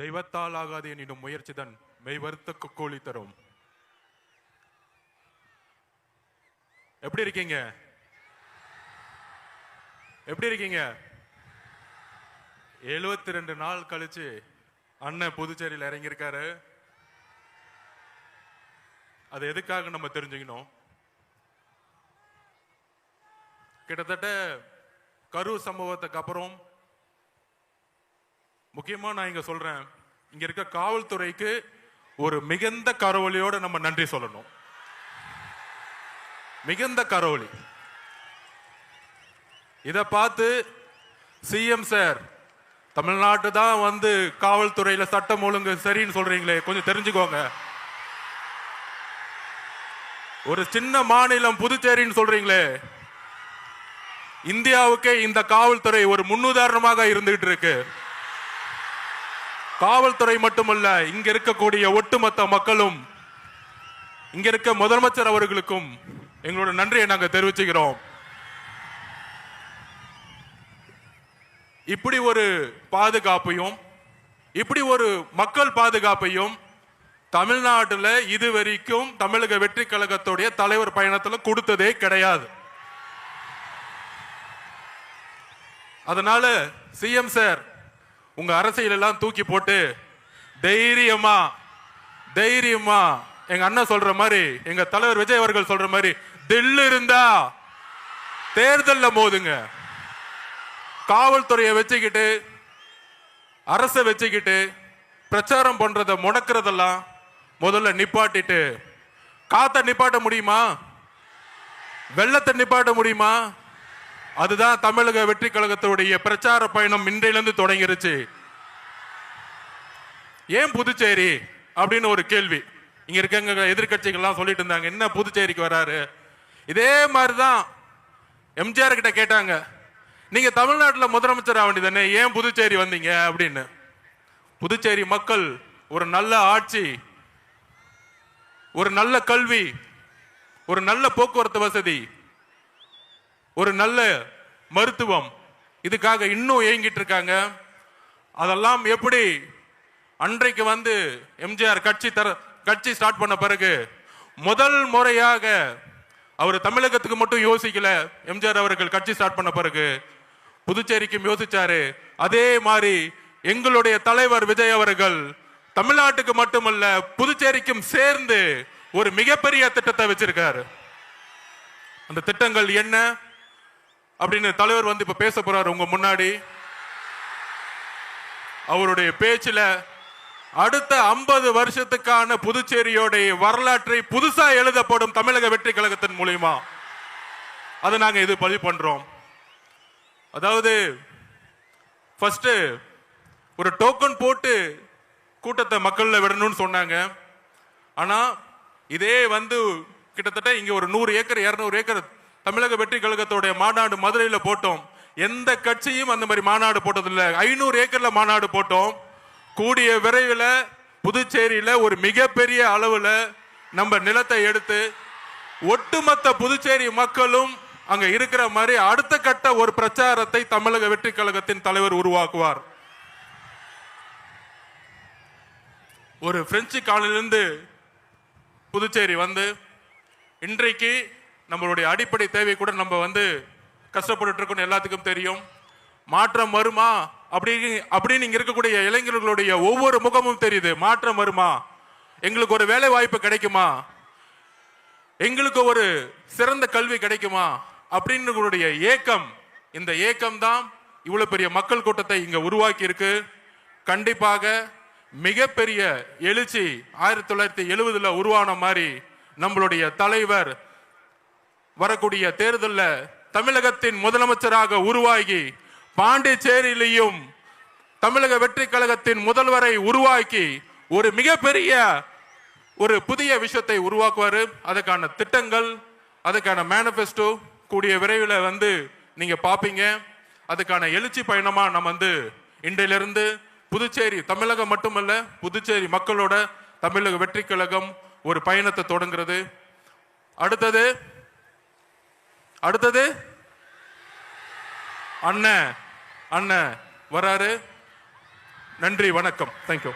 தெய்வத்தால் ஆகாது எனினும் முயற்சிதன் மெய்வருத்த கூலி தரும். எப்படி இருக்கீங்க? எப்படி இருக்கீங்க? 72 நாள் கழிச்சு அண்ணன் புதுச்சேரியில் இறங்கியிருக்காரு. அது எதுக்காக நம்ம தெரிஞ்சுக்கணும். கிட்டத்தட்ட கரூர் சம்பவத்துக்கு அப்புறம் முக்கியமா நான் இங்க சொல்றேன், இங்க இருக்க காவல்துறைக்கு ஒரு மிகுந்த கரவொலியோட நம்ம நன்றி சொல்லணும். மிகுந்த கரவொலி. இத பார்த்து சிஎம் சார் தமிழ்நாட்டு தான் வந்து காவல்துறையில சட்டம் ஒழுங்கு சரின்னு சொல்றீங்களே, கொஞ்சம் தெரிஞ்சுக்கோங்க. ஒரு சின்ன மாநிலம் புதுச்சேரின்னு சொல்றீங்களே, இந்தியாவுக்கே இந்த காவல்துறை ஒரு முன்னுதாரணமாக இருந்துகிட்டு இருக்கு. காவல்துறை மட்டுமல்ல, இங்க இருக்கக்கூடிய ஒட்டுமொத்த மக்களும், இங்க இருக்க முதலமைச்சர் அவர்களுக்கும் எங்களோட நன்றியை நாங்க தெரிவிச்சுக்கிறோம். இப்படி ஒரு பாதுகாப்பையும் இப்படி ஒரு மக்கள் பாதுகாப்பையும் தமிழ்நாட்டில் இதுவரைக்கும் தமிழக வெற்றி கழகத்துடைய தலைவர் பயணத்தில் கொடுத்ததே கிடையாது. அதனால சிஎம் சார் உங்க அரசியல் எல்லாம் தூக்கி போட்டு தைரியமா தைரியமா எங்க அண்ணன் சொல்ற மாதிரி, எங்க தலைவர் விஜய் அவர்கள் சொல்ற மாதிரி, தில்லு இருந்தா தேர்தல்ல மோதுங்க. காவல்துறையை வச்சுக்கிட்டு அரசை வச்சுக்கிட்டு பிரச்சாரம் பண்றத முடக்கிறதெல்லாம் முதல்ல நிப்பாட்டிட்டு, காத்த நிப்பாட்ட முடியுமா? வெள்ளத்தை நிப்பாட்ட முடியுமா? அதுதான் தமிழக வெற்றி கழகத்துடைய பிரச்சார பயணம் இன்றையிலிருந்து தொடங்கிருச்சு. ஏன் புதுச்சேரி அப்படின்னு ஒரு கேள்வி இங்க இருக்க எதிர்கட்சிகள்லாம் சொல்லிட்டு இருந்தாங்க, என்ன புதுச்சேரிக்கு வராரு? இதே மாதிரிதான் எம்ஜிஆர் கிட்ட கேட்டாங்க, நீங்க தமிழ்நாட்டில் முதலமைச்சர் ஆக வேண்டியதானே, ஏன் புதுச்சேரி வந்தீங்க அப்படின்னு. புதுச்சேரி மக்கள் ஒரு நல்ல ஆட்சி, ஒரு நல்ல கல்வி, ஒரு நல்ல போக்குவரத்து வசதி, ஒரு நல்ல மருத்துவம், இதுக்காக இன்னும் ஏங்கிட்டு இருக்காங்க. அதெல்லாம் எப்படி அன்றைக்கு வந்து எம்ஜிஆர் கட்சி ஸ்டார்ட் பண்ண பிறகு முதல் முறையாக அவர் தமிழகத்துக்கு மட்டும் யோசிக்கல. எம்ஜிஆர் அவர்கள் கட்சி ஸ்டார்ட் பண்ண பிறகு புதுச்சேரிக்கும் யோசிச்சாரு. அதே மாதிரி எங்களுடைய தலைவர் விஜய் அவர்கள் தமிழ்நாட்டுக்கு மட்டுமல்ல புதுச்சேரிக்கும் சேர்ந்து ஒரு மிகப்பெரிய திட்டத்தை வச்சிருக்காரு. அந்த திட்டங்கள் என்ன அப்படின்னு தலைவர் வந்து இப்ப பேச போறாரு உங்க முன்னாடி. அவருடைய பேச்சுல அடுத்த 50 வருஷத்துக்கான புதுச்சேரியோடைய வரலாற்றை புதுசா எழுதப்படும் தமிழக வெற்றி கழகத்தின் மூலியமா அதை நாங்க இது பதிவு பண்றோம். அதாவது ஃபர்ஸ்ட் ஒரு டோக்கன் போட்டு கூட்டத்தை மக்கள்ல விடணும்னு சொன்னாங்க. ஆனா இதே வந்து கிட்டத்தட்ட இங்க ஒரு 100 ஏக்கர் 200 ஏக்கர் தமிழக வெற்றி கழகத்தோடைய மாநாடு மதுரையில போட்டோம். எந்த கட்சியும் அந்த மாதிரி மாநாடு போட்டதில்லை. 500 ஏக்கர்ல மாநாடு போட்டோம். கூடிய விரைவில் புதுச்சேரியில ஒரு மிகப்பெரிய அளவுல நம்ம நிலத்தை எடுத்து ஒட்டுமொத்த புதுச்சேரி மக்களும் அங்க இருக்கிற மாதிரி அடுத்த கட்ட ஒரு பிரச்சாரத்தை தமிழக வெற்றி கழகத்தின் தலைவர் உருவாக்குவார். ஒரு பிரெஞ்சு காலனிலிருந்து புதுச்சேரி வந்து இன்றைக்கு நம்மளுடைய அடிப்படை தேவை கூட நம்ம வந்து கஷ்டப்பட்டு இருக்கோம், எல்லாத்துக்கும் தெரியும். மாற்றம் வருமா அப்படின்னு இங்க இருக்கக்கூடிய இளைஞர்களுடைய ஒவ்வொரு முகமும் தெரியுது. மாற்றம் வருமா? எங்களுக்கு ஒரு வேலை வாய்ப்பு கிடைக்குமா? எங்களுக்கு ஒரு சிறந்த கல்வி கிடைக்குமா அப்படின்னு ஏக்கம். இந்த ஏக்கம் தான் இவ்வளவு பெரிய மக்கள் கூட்டத்தை இங்க உருவாக்கி இருக்கு. கண்டிப்பாக மிகப்பெரிய எழுச்சி 1970 உருவான மாதிரி நம்மளுடைய தலைவர் வரக்கூடிய தேர்தலில் தமிழகத்தின் முதலமைச்சராக உருவாகி பாண்டிச்சேரியிலையும் தமிழக வெற்றி கழகத்தின் முதல்வரை உருவாக்கி ஒரு மிகப்பெரிய ஒரு புதிய விஷயத்தை உருவாக்குவாரு. அதுக்கான திட்டங்கள், அதுக்கான மேனிஃபெஸ்டோ கூடிய விரைவில் வந்து நீங்க பாப்பீங்க. அதுக்கான எழுச்சி பயணமா நம்ம வந்து இன்றையிலிருந்து புதுச்சேரி, தமிழகம் மட்டுமல்ல புதுச்சேரி மக்களோட தமிழக வெற்றி கழகம் ஒரு பயணத்தை தொடங்குறது. அடுத்தது அண்ணன் வராரு. நன்றி, வணக்கம். தேங்க்யூ.